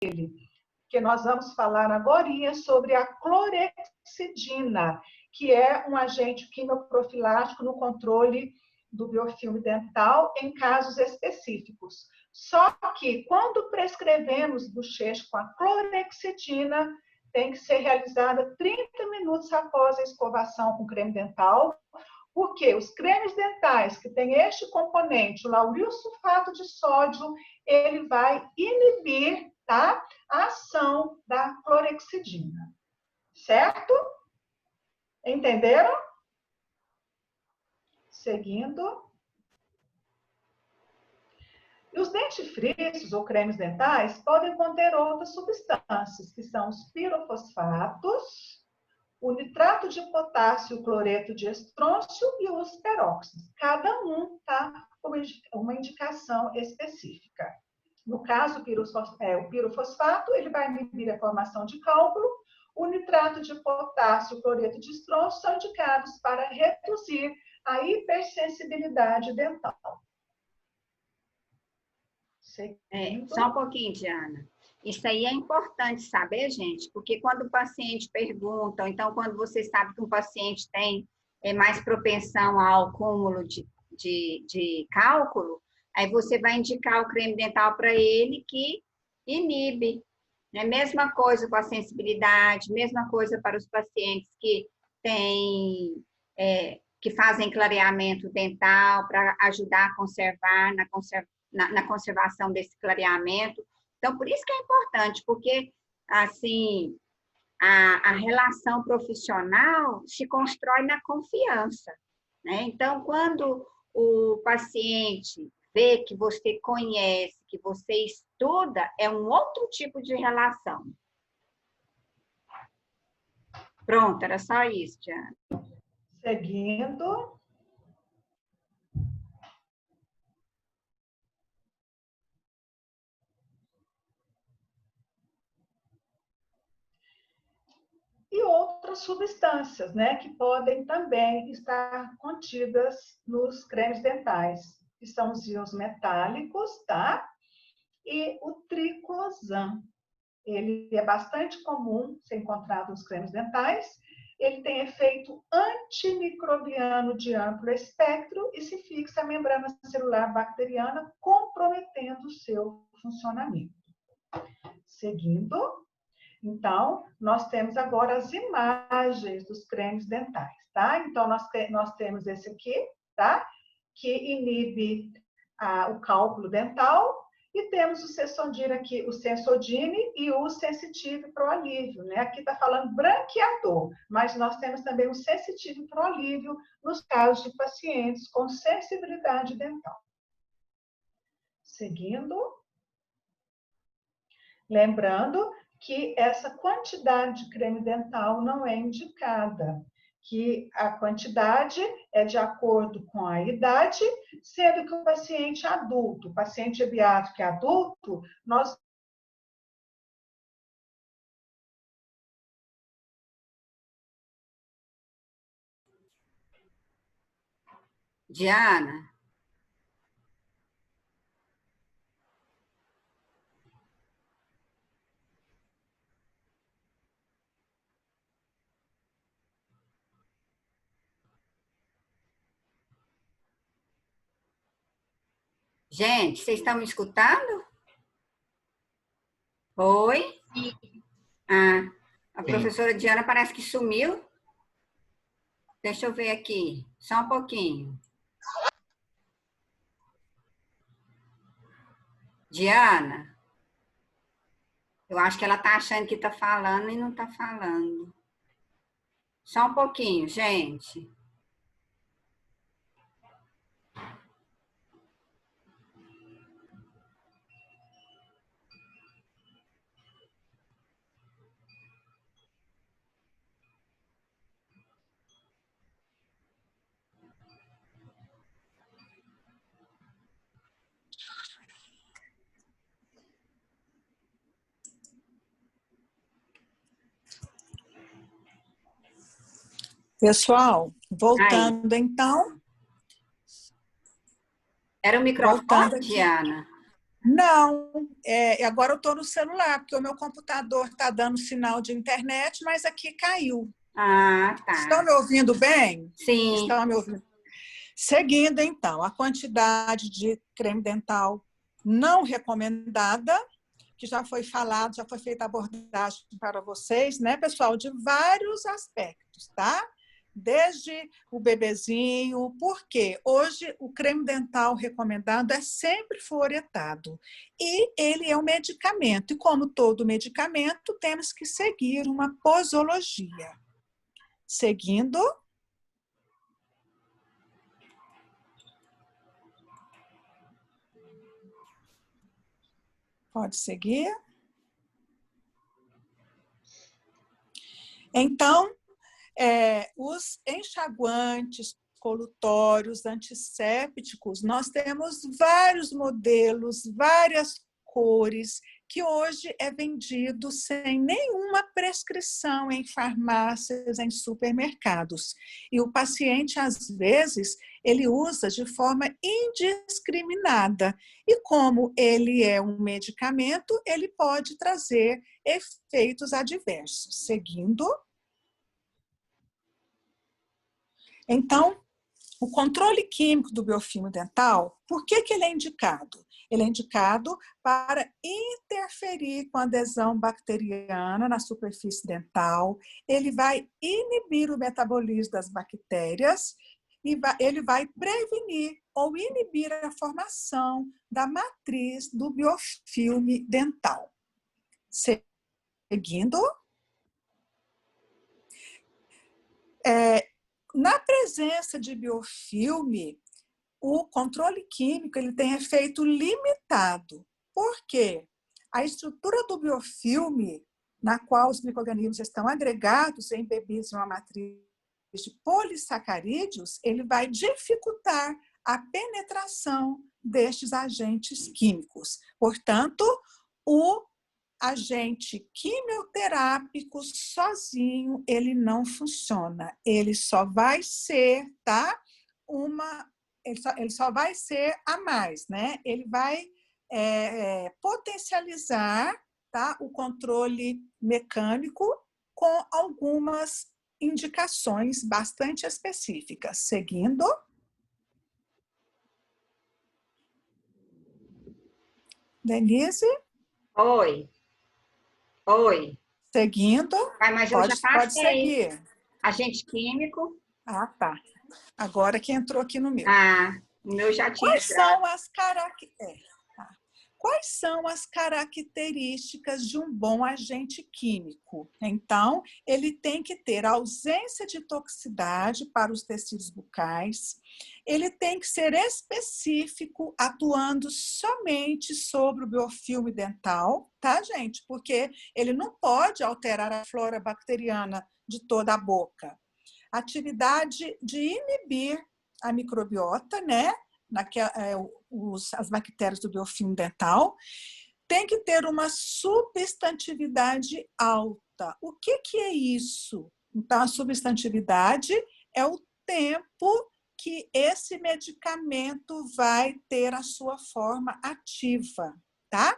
porque nós vamos falar agora sobre a clorexidina, que é um agente quimioprofilático no controle do biofilme dental em casos específicos. Só que, quando prescrevemos bochecho com a clorexidina, tem que ser realizada 30 minutos após a escovação com creme dental, porque os cremes dentais que têm este componente, o lauril sulfato de sódio, ele vai inibir, tá, a ação da clorexidina. Certo? Entenderam? Seguindo. E os dentifrícios ou cremes dentais podem conter outras substâncias, que são os pirofosfatos, o nitrato de potássio, o cloreto de estrôncio e os peróxidos. Cada um tá com uma indicação específica. No caso, o pirofosfato, ele vai inibir a formação de cálculo. O nitrato de potássio e o cloreto de estrôncio são indicados para reduzir a hipersensibilidade dental. Só um pouquinho, Diana. Isso aí é importante saber, gente, porque quando o paciente pergunta, ou então quando você sabe que um paciente tem mais propensão ao acúmulo de cálculo, aí você vai indicar o creme dental para ele que inibe. É a mesma coisa com a sensibilidade, mesma coisa para os pacientes que têm, que fazem clareamento dental para ajudar a conservar na conservação desse clareamento. Então, por isso que é importante, porque, assim, a relação profissional se constrói na confiança, né? Então, quando o paciente vê que você conhece, que você estuda, é um outro tipo de relação. Pronto, era só isso, Diana. Seguindo. E outras substâncias, né, que podem também estar contidas nos cremes dentais, que são os íons metálicos, tá? E o triclosan. Ele é bastante comum ser encontrado nos cremes dentais. Ele tem efeito antimicrobiano de amplo espectro e se fixa à membrana celular bacteriana, comprometendo o seu funcionamento. Seguindo. Então, nós temos agora as imagens dos cremes dentais, tá? Então, nós temos esse aqui, tá? Que inibe o cálculo dental. E temos o Sensodine aqui, o Sensodine e o Sensitive Pro Alívio, né? Aqui está falando branqueador, mas nós temos também o Sensitive Pro Alívio nos casos de pacientes com sensibilidade dental. Seguindo. Lembrando que essa quantidade de creme dental não é indicada, que a quantidade é de acordo com a idade, sendo que o paciente adulto, o paciente ebiátrico adulto, nós Diana. Gente, vocês estão me escutando? Oi? Sim. Ah, a professora Diana parece que sumiu. Deixa eu ver aqui, só um pouquinho. Diana, eu acho que ela está achando que está falando e não está falando. Só um pouquinho, gente. Pessoal, voltando então. Era o microfone, Diana? Não, agora eu estou no celular, porque o meu computador está dando sinal de internet, mas aqui caiu. Ah, tá. Estão me ouvindo bem? Sim. Estão me ouvindo? Seguindo, então, a quantidade de creme dental não recomendada, que já foi falado, já foi feita a abordagem para vocês, né, pessoal, de vários aspectos, tá? Desde o bebezinho, porque hoje o creme dental recomendado é sempre fluoretado. E ele é um medicamento, e como todo medicamento, temos que seguir uma posologia. Seguindo. Pode seguir. Então, os enxaguantes, colutórios, antissépticos, nós temos vários modelos, várias cores, que hoje é vendido sem nenhuma prescrição em farmácias, em supermercados. E o paciente, às vezes, ele usa de forma indiscriminada. E como ele é um medicamento, ele pode trazer efeitos adversos. Seguindo. Então, o controle químico do biofilme dental, por que ele é indicado? Ele é indicado para interferir com a adesão bacteriana na superfície dental, ele vai inibir o metabolismo das bactérias e ele vai prevenir ou inibir a formação da matriz do biofilme dental. Seguindo. Na presença de biofilme, o controle químico ele tem efeito limitado. Por quê? A estrutura do biofilme, na qual os micro-organismos estão agregados, embebidos em uma matriz de polissacarídeos, ele vai dificultar a penetração destes agentes químicos. Portanto, o agente quimioterápico sozinho, ele não funciona. Ele só vai ser, tá? Ele só vai ser a mais, né? Ele vai potencializar, tá? O controle mecânico com algumas indicações bastante específicas. Seguindo. Denise? Oi. Seguindo. Mas eu já passei. Pode seguir. Agente químico. Ah, tá. Agora que entrou aqui no meu. Ah, o meu já tinha. Quais são as características de um bom agente químico? Então, ele tem que ter ausência de toxicidade para os tecidos bucais, ele tem que ser específico, atuando somente sobre o biofilme dental, tá, gente? Porque ele não pode alterar a flora bacteriana de toda a boca. Atividade de inibir a microbiota, né? As bactérias do biofilme dental, tem que ter uma substantividade alta. O que é isso? Então, a substantividade é o tempo que esse medicamento vai ter a sua forma ativa, tá?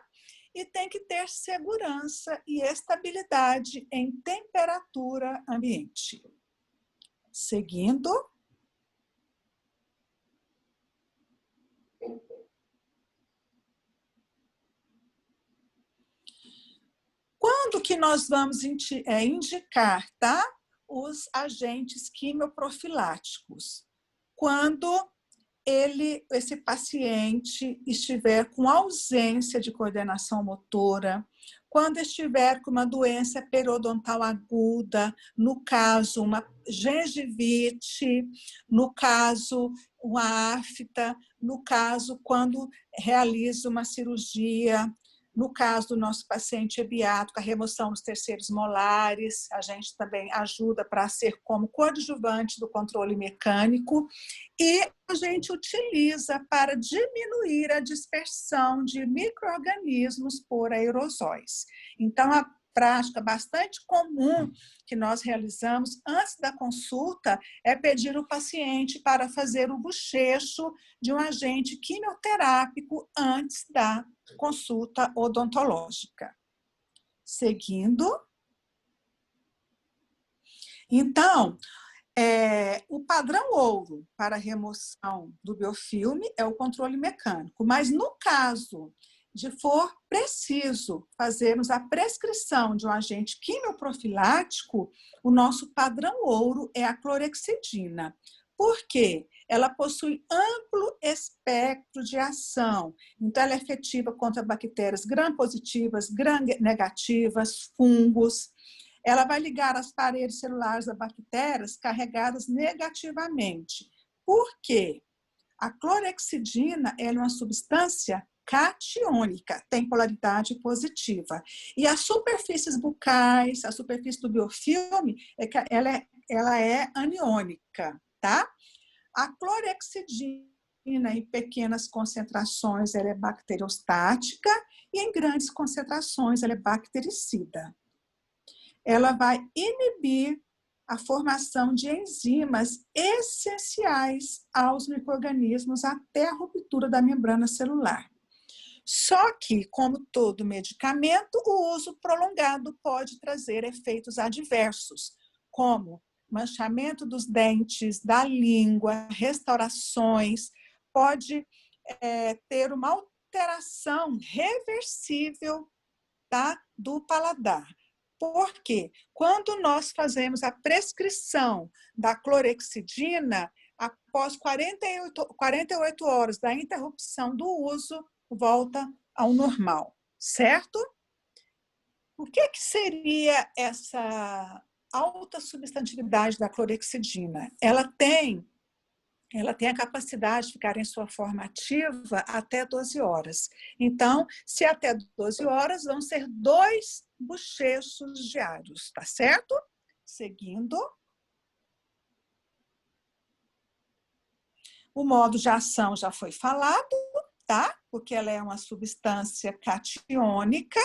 E tem que ter segurança e estabilidade em temperatura ambiente. Seguindo. Quando que nós vamos indicar, tá? Os agentes quimioprofiláticos? Quando esse paciente estiver com ausência de coordenação motora, quando estiver com uma doença periodontal aguda, no caso, uma gengivite, no caso, uma afta, no caso, quando realiza uma cirurgia, no caso do nosso paciente ebiátrico, a remoção dos terceiros molares, a gente também ajuda para ser como coadjuvante do controle mecânico e a gente utiliza para diminuir a dispersão de micro-organismos por aerosóis. Então, prática bastante comum que nós realizamos antes da consulta é pedir o paciente para fazer o bochecho de um agente quimioterápico antes da consulta odontológica. Seguindo. Então, o padrão ouro para a remoção do biofilme é o controle mecânico, mas no caso de for preciso fazermos a prescrição de um agente quimioprofilático, o nosso padrão ouro é a clorexidina. Por quê? Ela possui amplo espectro de ação, então ela é efetiva contra bactérias gram-positivas, gram-negativas, fungos. Ela vai ligar as paredes celulares a bactérias carregadas negativamente. Por quê? A clorexidina é uma substância catiônica, tem polaridade positiva. E as superfícies bucais, a superfície do biofilme, ela é aniônica, tá? A clorexidina, em pequenas concentrações, ela é bacteriostática e em grandes concentrações, ela é bactericida. Ela vai inibir a formação de enzimas essenciais aos micro-organismos até a ruptura da membrana celular. Só que, como todo medicamento, o uso prolongado pode trazer efeitos adversos, como manchamento dos dentes, da língua, restaurações, pode ter uma alteração reversível, tá, do paladar. Porque quando nós fazemos a prescrição da clorexidina, após 48 horas da interrupção do uso, volta ao normal, certo? O que seria essa alta substantividade da clorexidina? Ela tem a capacidade de ficar em sua forma ativa até 12 horas. Então, se até 12 horas, vão ser 2 bochechos diários, tá certo? Seguindo. O modo de ação já foi falado, tá? Porque ela é uma substância catiônica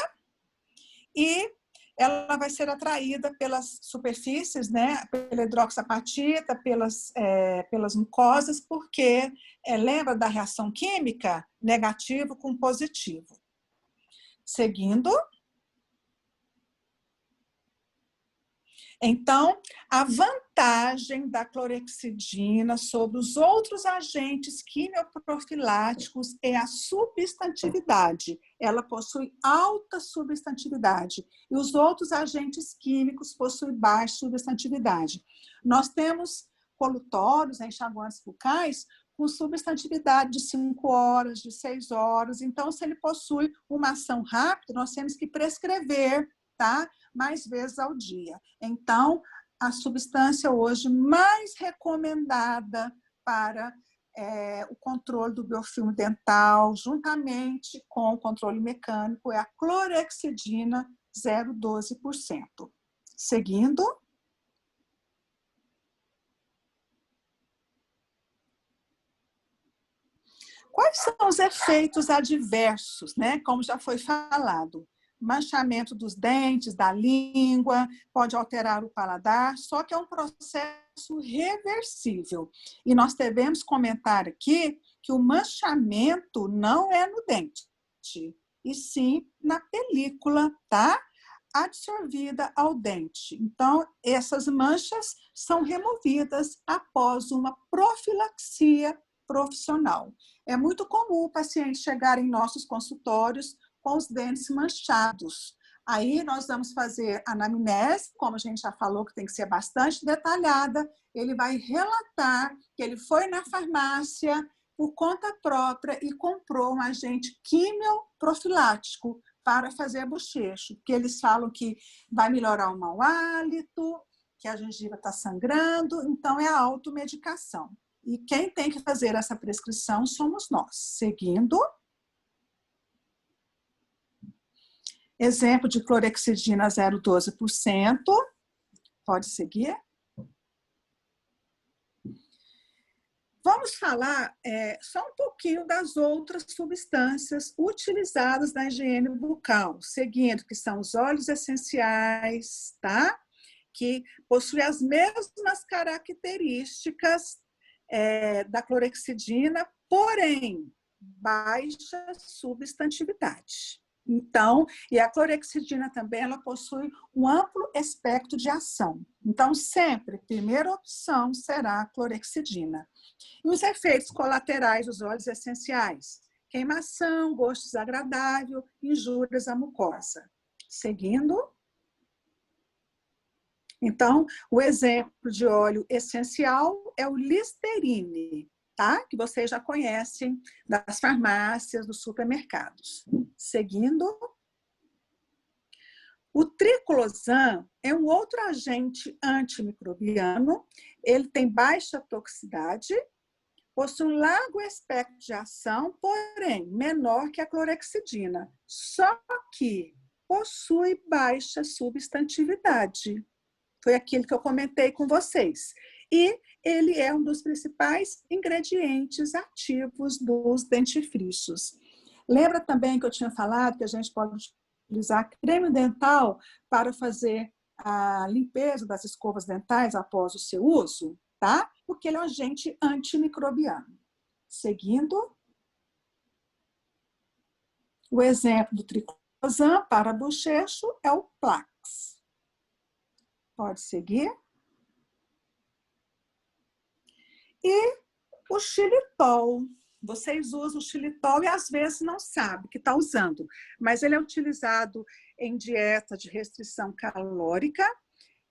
e ela vai ser atraída pelas superfícies, né, pela hidroxapatita, pelas mucosas, porque lembra da reação química? Negativo com positivo. Seguindo. Então, a vantagem da clorexidina sobre os outros agentes quimioprofiláticos é a substantividade. Ela possui alta substantividade e os outros agentes químicos possuem baixa substantividade. Nós temos colutórios, enxaguantes bucais, com substantividade de 5 horas, de 6 horas. Então, se ele possui uma ação rápida, nós temos que prescrever, tá? Mais vezes ao dia. Então, a substância hoje mais recomendada para o controle do biofilme dental, juntamente com o controle mecânico, é a clorexidina 0,12%. Seguindo. Quais são os efeitos adversos, né? Como já foi falado. Manchamento dos dentes, da língua, pode alterar o paladar, só que é um processo reversível. E nós devemos comentar aqui que o manchamento não é no dente, e sim na película, tá? Absorvida ao dente. Então, essas manchas são removidas após uma profilaxia profissional. É muito comum o paciente chegar em nossos consultórios com os dentes manchados. Aí nós vamos fazer anamnese, como a gente já falou, que tem que ser bastante detalhada. Ele vai relatar que ele foi na farmácia por conta própria e comprou um agente quimioprofilático para fazer bochecho, porque eles falam que vai melhorar o mau hálito, que a gengiva está sangrando, então é a automedicação. E quem tem que fazer essa prescrição somos nós. Seguindo. Exemplo de clorexidina 0,12%. Pode seguir. Vamos falar só um pouquinho das outras substâncias utilizadas na higiene bucal, seguindo, que são os óleos essenciais, tá? Que possuem as mesmas características da clorexidina, porém, baixa substantividade. Então, e a clorexidina também, ela possui um amplo espectro de ação. Então, sempre, primeira opção será a clorexidina. E os efeitos colaterais dos óleos essenciais: queimação, gosto desagradável, injúrias à mucosa. Seguindo. Então, o exemplo de óleo essencial é o Listerine, tá? Que vocês já conhecem das farmácias, dos supermercados. Seguindo. O triclosan é um outro agente antimicrobiano, ele tem baixa toxicidade, possui um largo espectro de ação, porém menor que a clorexidina, só que possui baixa substantividade. Foi aquilo que eu comentei com vocês. E ele é um dos principais ingredientes ativos dos dentifrícios. Lembra também que eu tinha falado que a gente pode utilizar creme dental para fazer a limpeza das escovas dentais após o seu uso, tá? Porque ele é um agente antimicrobiano. Seguindo. O exemplo do triclosan para bochecho é o Plax. Pode seguir. E o xilitol. Vocês usam o xilitol e às vezes não sabem que está usando, mas ele é utilizado em dieta de restrição calórica,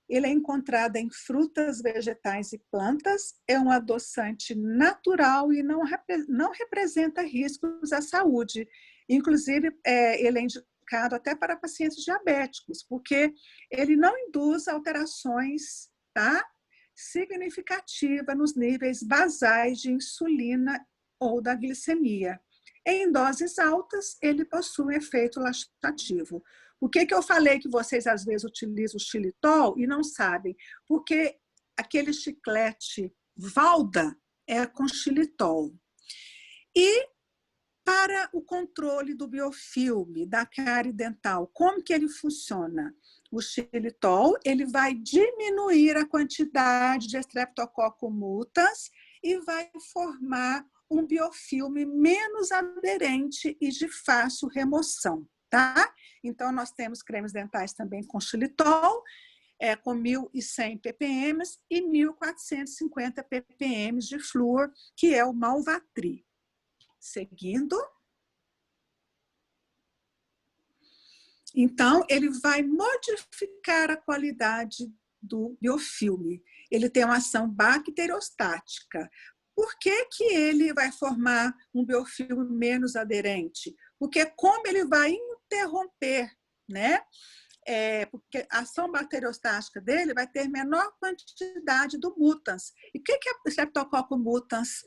ele é encontrado em frutas, vegetais e plantas, é um adoçante natural e não representa riscos à saúde. Inclusive, ele é indicado até para pacientes diabéticos, porque ele não induz alterações, tá? Significativa nos níveis basais de insulina ou da glicemia. Em doses altas, ele possui um efeito laxativo. Por que eu falei que vocês às vezes utilizam o xilitol e não sabem? Porque aquele chiclete Valda é com xilitol. E para o controle do biofilme, da cárie dental, como que ele funciona? O xilitol, ele vai diminuir a quantidade de Streptococcus mutans e vai formar um biofilme menos aderente e de fácil remoção, tá? Então, nós temos cremes dentais também com xilitol, com 1.100 ppm e 1.450 ppm de flúor, que é o Malvatri. Seguindo. Então, ele vai modificar a qualidade do biofilme. Ele tem uma ação bacteriostática. Por que ele vai formar um biofilme menos aderente? Porque como ele vai interromper, né? Porque a ação bacteriostática dele vai ter menor quantidade do mutans. E o que a Streptococcus mutans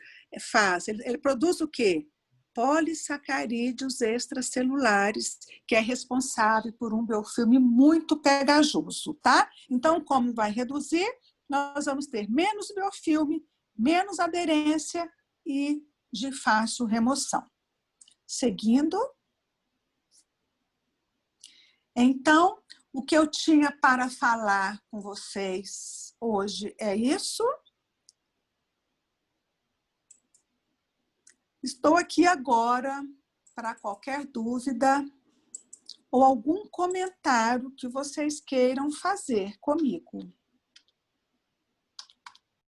faz? Ele produz o quê? Polissacarídeos extracelulares, que é responsável por um biofilme muito pegajoso, tá? Então, como vai reduzir, nós vamos ter menos biofilme, menos aderência e de fácil remoção. Seguindo. Então, o que eu tinha para falar com vocês hoje é isso. Estou aqui agora para qualquer dúvida ou algum comentário que vocês queiram fazer comigo.